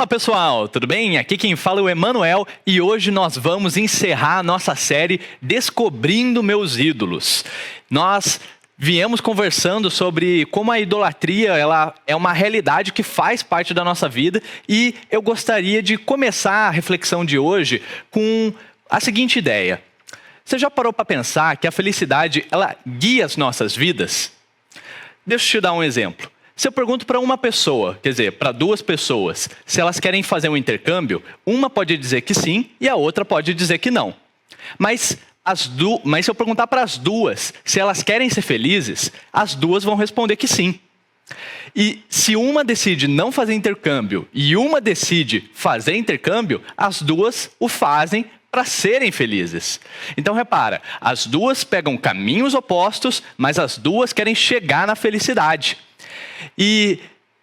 Fala pessoal, tudo bem? Aqui quem fala é o Emanuel e hoje nós vamos encerrar a nossa série Descobrindo Meus Ídolos. Nós viemos conversando sobre como a idolatria ela é uma realidade que faz parte da nossa vida e eu gostaria de começar a reflexão de hoje com a seguinte ideia. Você já parou para pensar que a felicidade ela guia as nossas vidas? Deixa eu te dar um exemplo. Se eu pergunto para uma pessoa, quer dizer, para duas pessoas, se elas querem fazer um intercâmbio, uma pode dizer que sim e a outra pode dizer que não. Mas se eu perguntar para as duas se elas querem ser felizes, as duas vão responder que sim. E se uma decide não fazer intercâmbio e uma decide fazer intercâmbio, as duas o fazem para serem felizes. Então repara, as duas pegam caminhos opostos, mas as duas querem chegar na felicidade. E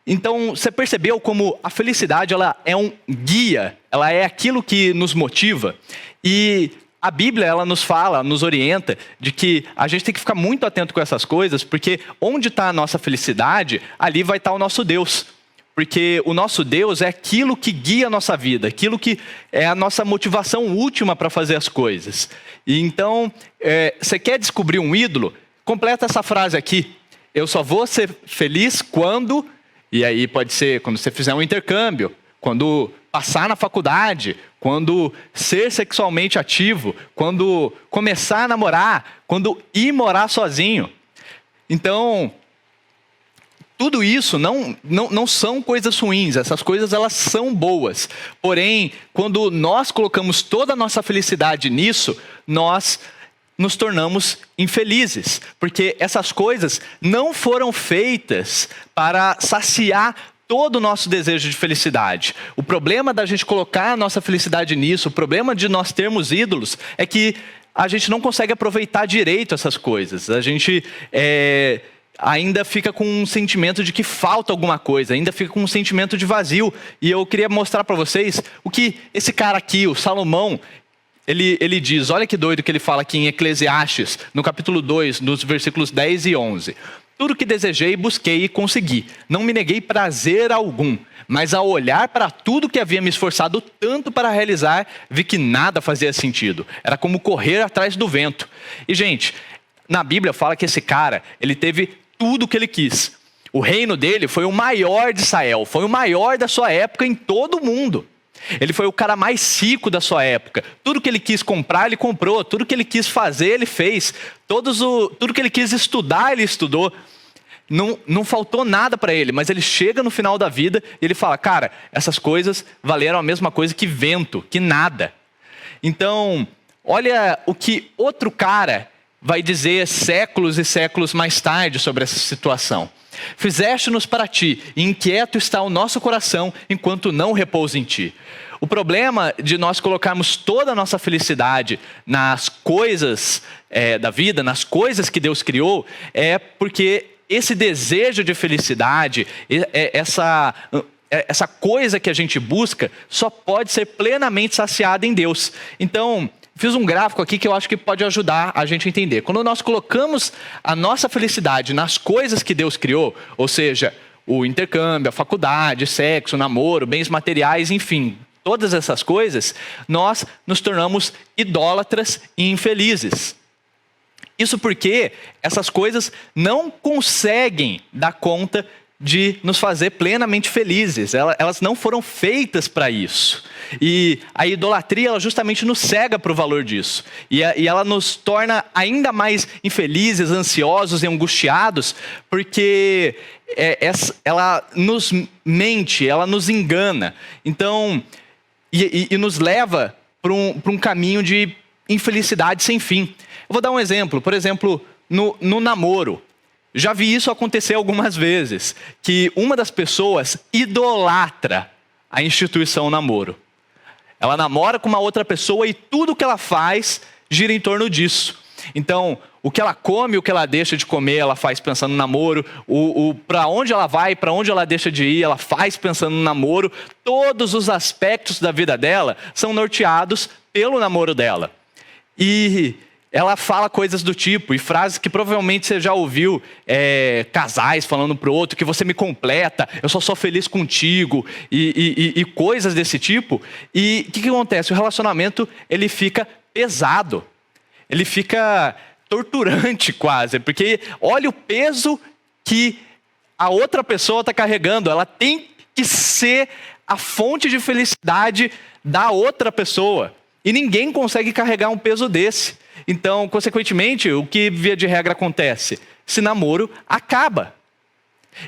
então você percebeu como a felicidade ela é um guia, ela é aquilo que nos motiva. E a Bíblia ela nos fala, nos orienta de que a gente tem que ficar muito atento com essas coisas, porque onde está a nossa felicidade, ali vai estar o nosso Deus. Porque o nosso Deus é aquilo que guia a nossa vida, aquilo que é a nossa motivação última para fazer as coisas. E então, você quer descobrir um ídolo? Completa essa frase aqui. Eu só vou ser feliz quando... E aí pode ser quando você fizer um intercâmbio, quando passar na faculdade, quando ser sexualmente ativo, quando começar a namorar, quando ir morar sozinho. Então... tudo isso não são coisas ruins, essas coisas elas são boas. Porém, quando nós colocamos toda a nossa felicidade nisso, nós nos tornamos infelizes. Porque essas coisas não foram feitas para saciar todo o nosso desejo de felicidade. O problema da gente colocar a nossa felicidade nisso, o problema de nós termos ídolos, é que a gente não consegue aproveitar direito essas coisas. A gente... ainda fica com um sentimento de que falta alguma coisa, ainda fica com um sentimento de vazio. E eu queria mostrar para vocês o que esse cara aqui, o Salomão, ele diz, olha que doido que ele fala aqui em Eclesiastes, no capítulo 2, nos versículos 10 e 11. Tudo que desejei, busquei e consegui. Não me neguei prazer algum, mas ao olhar para tudo que havia me esforçado tanto para realizar, vi que nada fazia sentido. Era como correr atrás do vento. E gente, na Bíblia fala que esse cara, ele teve tudo o que ele quis. O reino dele foi o maior de Israel, foi o maior da sua época em todo o mundo. Ele foi o cara mais rico da sua época. Tudo que ele quis comprar, ele comprou. Tudo que ele quis fazer, ele fez. Tudo que ele quis estudar, ele estudou. Não faltou nada para ele, mas ele chega no final da vida e ele fala, cara, essas coisas valeram a mesma coisa que vento, que nada. Então, olha o que outro cara vai dizer séculos e séculos mais tarde sobre essa situação. Fizeste-nos para ti, e inquieto está o nosso coração, enquanto não repousa em ti. O problema de nós colocarmos toda a nossa felicidade nas coisas da vida, nas coisas que Deus criou, é porque esse desejo de felicidade, essa coisa que a gente busca, só pode ser plenamente saciada em Deus. Então, fiz um gráfico aqui que eu acho que pode ajudar a gente a entender. Quando nós colocamos a nossa felicidade nas coisas que Deus criou, ou seja, o intercâmbio, a faculdade, sexo, namoro, bens materiais, enfim, todas essas coisas, nós nos tornamos idólatras e infelizes. Isso porque essas coisas não conseguem dar conta de nos fazer plenamente felizes. Elas não foram feitas para isso. E a idolatria ela justamente nos cega para o valor disso. E ela nos torna ainda mais infelizes, ansiosos e angustiados, porque ela nos mente, ela nos engana. Então, e nos leva para um caminho de infelicidade sem fim. Eu vou dar um exemplo. Por exemplo, no namoro. Já vi isso acontecer algumas vezes, que uma das pessoas idolatra a instituição namoro. Ela namora com uma outra pessoa e tudo que ela faz gira em torno disso. Então, o que ela come, o que ela deixa de comer, ela faz pensando no namoro. Para onde ela vai, para onde ela deixa de ir, ela faz pensando no namoro. Todos os aspectos da vida dela são norteados pelo namoro dela. E ela fala coisas do tipo, e frases que provavelmente você já ouviu, casais falando pro outro, que você me completa, eu só sou feliz contigo, e coisas desse tipo. E o que acontece? O relacionamento, ele fica pesado, ele fica torturante quase, porque olha o peso que a outra pessoa está carregando. Ela tem que ser a fonte de felicidade da outra pessoa, e ninguém consegue carregar um peso desse. Então, consequentemente, o que via de regra acontece? Esse namoro acaba.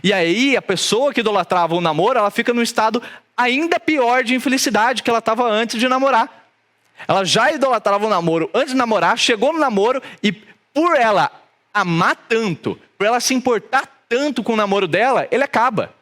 E aí a pessoa que idolatrava o namoro, ela fica num estado ainda pior de infelicidade que ela estava antes de namorar. Ela já idolatrava o namoro antes de namorar, chegou no namoro e por ela amar tanto, por ela se importar tanto com o namoro dela, ele acaba.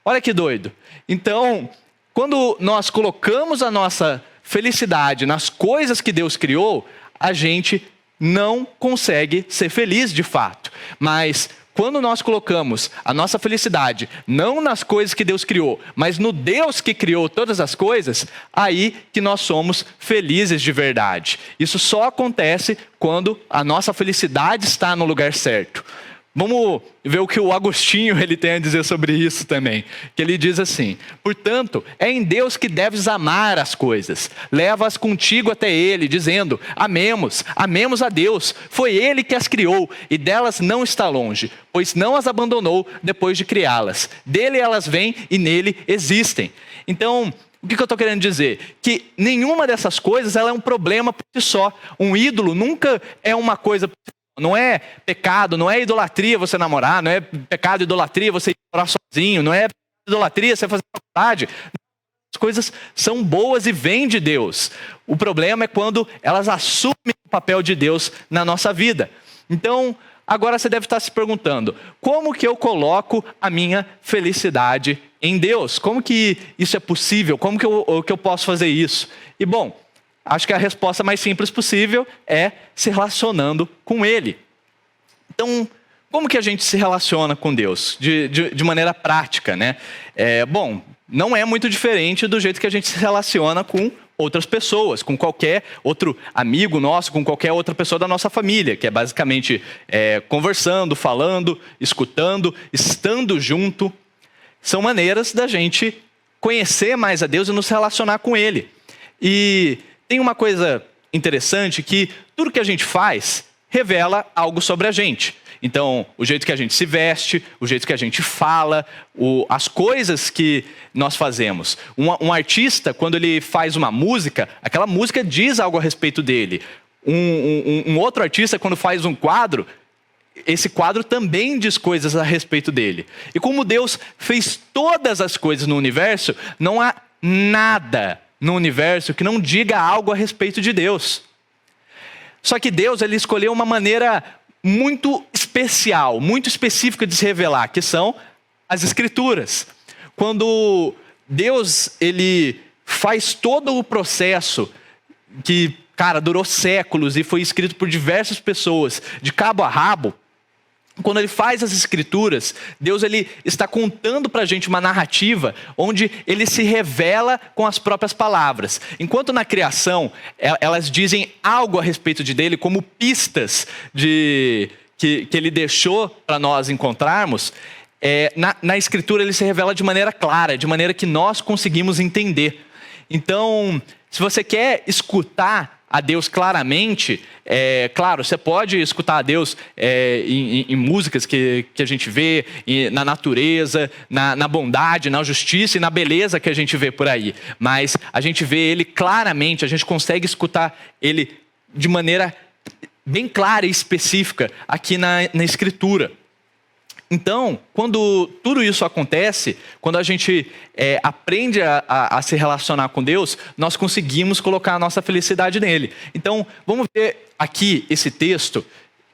Olha que doido. Então, quando nós colocamos a nossa felicidade nas coisas que Deus criou, a gente não consegue ser feliz de fato. Mas quando nós colocamos a nossa felicidade não nas coisas que Deus criou, mas no Deus que criou todas as coisas, aí que nós somos felizes de verdade. Isso só acontece quando a nossa felicidade está no lugar certo. Vamos ver o que o Agostinho ele tem a dizer sobre isso também. Que ele diz assim: portanto, é em Deus que deves amar as coisas. Leva-as contigo até Ele, dizendo: amemos, amemos a Deus. Foi Ele que as criou e delas não está longe, pois não as abandonou depois de criá-las. Dele elas vêm e nele existem. Então, o que eu estou querendo dizer? Que nenhuma dessas coisas ela é um problema por si só. Um ídolo nunca é uma coisa... Não é pecado, não é idolatria você namorar, não é pecado, idolatria você ir morar sozinho, não é idolatria você fazer faculdade. As coisas são boas e vêm de Deus. O problema é quando elas assumem o papel de Deus na nossa vida. Então, agora você deve estar se perguntando: como que eu coloco a minha felicidade em Deus? Como que isso é possível? Como que eu posso fazer isso? E bom, acho que a resposta mais simples possível é se relacionando com Ele. Então, como que a gente se relaciona com Deus? De maneira prática, né? Bom, não é muito diferente do jeito que a gente se relaciona com outras pessoas, com qualquer outro amigo nosso, com qualquer outra pessoa da nossa família, que é basicamente conversando, falando, escutando, estando junto. São maneiras da gente conhecer mais a Deus e nos relacionar com Ele. E tem uma coisa interessante, que tudo que a gente faz revela algo sobre a gente. Então, o jeito que a gente se veste, o jeito que a gente fala, as coisas que nós fazemos. Um artista, quando ele faz uma música, aquela música diz algo a respeito dele. Um outro artista, quando faz um quadro, esse quadro também diz coisas a respeito dele. E como Deus fez todas as coisas no universo, não há nada no universo que não diga algo a respeito de Deus. Só que Deus, ele escolheu uma maneira muito especial, muito específica de se revelar, que são as Escrituras. Quando Deus, ele faz todo o processo que, durou séculos e foi escrito por diversas pessoas, de cabo a rabo. Quando ele faz as Escrituras, Deus ele está contando para a gente uma narrativa onde ele se revela com as próprias palavras. Enquanto na criação, elas dizem algo a respeito dele, como pistas que ele deixou para nós encontrarmos, na Escritura ele se revela de maneira clara, de maneira que nós conseguimos entender. Então, se você quer escutar a Deus claramente, claro, você pode escutar a Deus em músicas que a gente vê, na natureza, na bondade, na justiça e na beleza que a gente vê por aí. Mas a gente vê Ele claramente, a gente consegue escutar Ele de maneira bem clara e específica aqui na Escritura. Então, quando tudo isso acontece, quando a gente aprende a se relacionar com Deus, nós conseguimos colocar a nossa felicidade nele. Então, vamos ver aqui esse texto,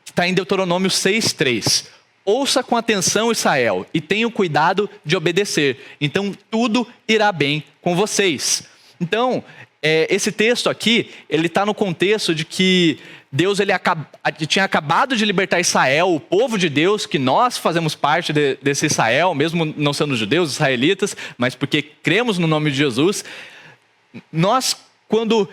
que está em Deuteronômio 6:3. Ouça com atenção, Israel, e tenham cuidado de obedecer. Então, tudo irá bem com vocês. Então, esse texto aqui, ele está no contexto de que Deus ele tinha acabado de libertar Israel, o povo de Deus, que nós fazemos parte desse Israel, mesmo não sendo judeus, israelitas, mas porque cremos no nome de Jesus. Nós, quando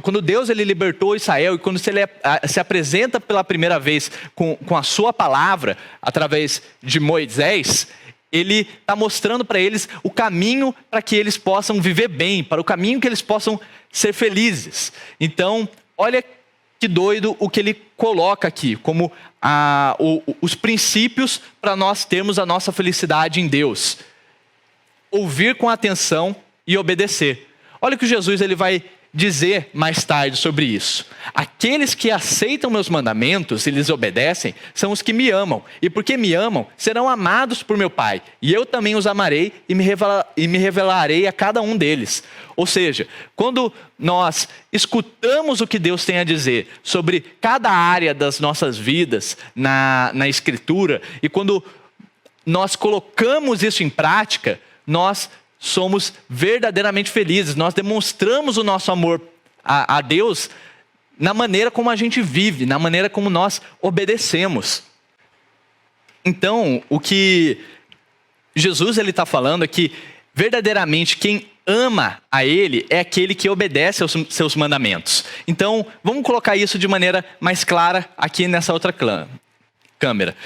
quando Deus ele libertou Israel e quando ele se apresenta pela primeira vez com a sua palavra, através de Moisés, ele está mostrando para eles o caminho para que eles possam viver bem, para o caminho que eles possam ser felizes. Então, olha que doido o que ele coloca aqui, como os princípios para nós termos a nossa felicidade em Deus. Ouvir com atenção e obedecer. Olha o que Jesus ele vai dizer mais tarde sobre isso. Aqueles que aceitam meus mandamentos e lhes obedecem são os que me amam. E porque me amam, serão amados por meu Pai. E eu também os amarei e me revelarei a cada um deles. Ou seja, quando nós escutamos o que Deus tem a dizer sobre cada área das nossas vidas na Escritura, e quando nós colocamos isso em prática, nós somos verdadeiramente felizes. Nós demonstramos o nosso amor a Deus na maneira como a gente vive, na maneira como nós obedecemos. Então, o que Jesus está falando é que verdadeiramente quem ama a Ele é aquele que obedece aos seus mandamentos. Então, vamos colocar isso de maneira mais clara aqui nessa outra câmera.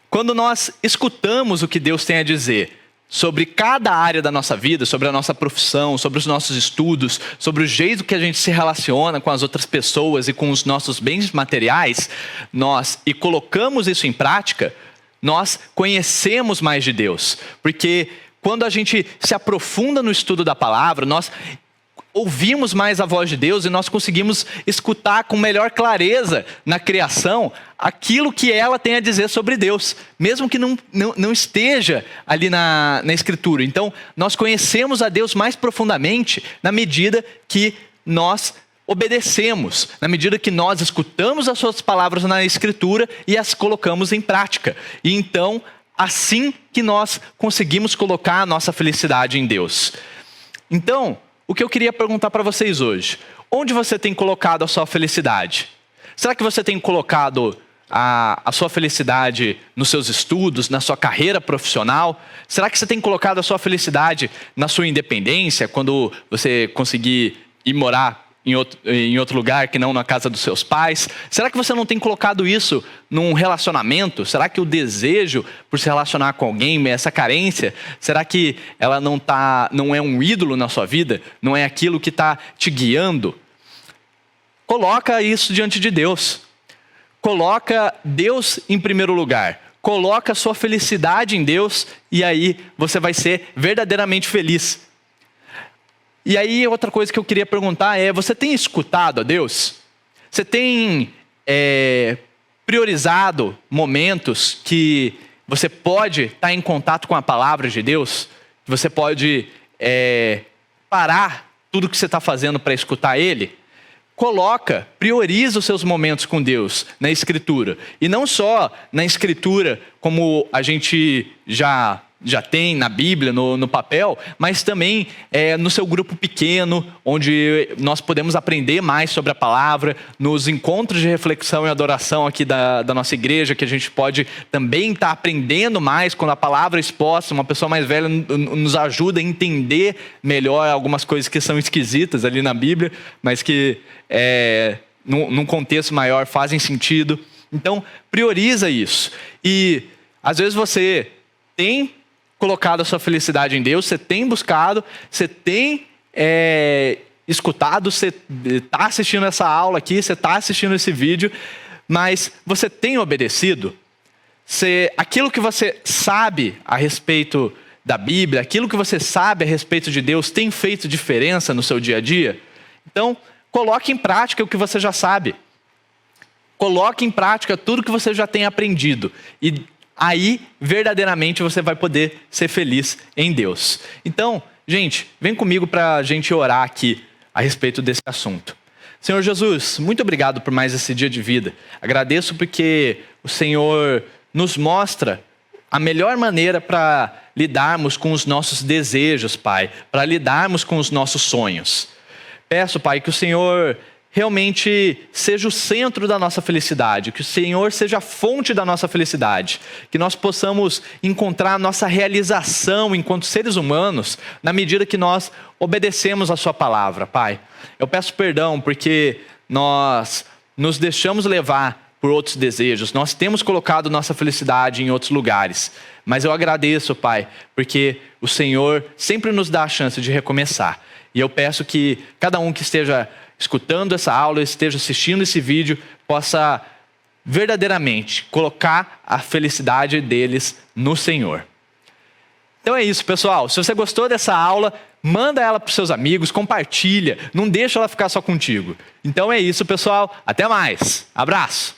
Quando nós escutamos o que Deus tem a dizer sobre cada área da nossa vida, sobre a nossa profissão, sobre os nossos estudos, sobre o jeito que a gente se relaciona com as outras pessoas e com os nossos bens materiais, e colocamos isso em prática, nós conhecemos mais de Deus. Porque quando a gente se aprofunda no estudo da palavra, nós ouvimos mais a voz de Deus e nós conseguimos escutar com melhor clareza na criação aquilo que ela tem a dizer sobre Deus, mesmo que não esteja ali na Escritura. Então, nós conhecemos a Deus mais profundamente na medida que nós obedecemos, na medida que nós escutamos as suas palavras na Escritura e as colocamos em prática. E então, assim que nós conseguimos colocar a nossa felicidade em Deus. Então, o que eu queria perguntar para vocês hoje: onde você tem colocado a sua felicidade? Será que você tem colocado a sua felicidade nos seus estudos, na sua carreira profissional? Será que você tem colocado a sua felicidade na sua independência, quando você conseguir ir morar em outro lugar que não na casa dos seus pais? Será que você não tem colocado isso num relacionamento? Será que o desejo por se relacionar com alguém, essa carência, será que ela não é um ídolo na sua vida? Não é aquilo que está te guiando? Coloca isso diante de Deus. Coloca Deus em primeiro lugar. Coloca a sua felicidade em Deus e aí você vai ser verdadeiramente feliz. E aí outra coisa que eu queria perguntar é: você tem escutado a Deus? Você tem priorizado momentos que você pode estar em contato com a palavra de Deus? Que você pode parar tudo que você está fazendo para escutar Ele? Prioriza os seus momentos com Deus na Escritura. E não só na Escritura, como a gente já tem na Bíblia, no papel, mas também no seu grupo pequeno, onde nós podemos aprender mais sobre a palavra, nos encontros de reflexão e adoração aqui da nossa igreja, que a gente pode também estar aprendendo mais quando a palavra é exposta. Uma pessoa mais velha nos ajuda a entender melhor algumas coisas que são esquisitas ali na Bíblia, mas que num contexto maior fazem sentido. Então, prioriza isso. E às vezes você tem colocado a sua felicidade em Deus, você tem buscado, você tem escutado, você está assistindo essa aula aqui, você está assistindo esse vídeo, mas você tem obedecido? Aquilo que você sabe a respeito da Bíblia, aquilo que você sabe a respeito de Deus, tem feito diferença no seu dia a dia? Então, coloque em prática o que você já sabe. Coloque em prática tudo que você já tem aprendido. E aí, verdadeiramente, você vai poder ser feliz em Deus. Então, gente, vem comigo para a gente orar aqui a respeito desse assunto. Senhor Jesus, muito obrigado por mais esse dia de vida. Agradeço porque o Senhor nos mostra a melhor maneira para lidarmos com os nossos desejos, Pai, para lidarmos com os nossos sonhos. Peço, Pai, que o Senhor realmente seja o centro da nossa felicidade, que o Senhor seja a fonte da nossa felicidade, que nós possamos encontrar a nossa realização enquanto seres humanos na medida que nós obedecemos a sua palavra, Pai. Eu peço perdão porque nós nos deixamos levar por outros desejos, nós temos colocado nossa felicidade em outros lugares, mas eu agradeço, Pai, porque o Senhor sempre nos dá a chance de recomeçar. E eu peço que cada um que esteja escutando essa aula, esteja assistindo esse vídeo, possa verdadeiramente colocar a felicidade deles no Senhor. Então é isso, pessoal. Se você gostou dessa aula, manda ela para os seus amigos, compartilha, não deixa ela ficar só contigo. Então é isso, pessoal. Até mais. Abraço.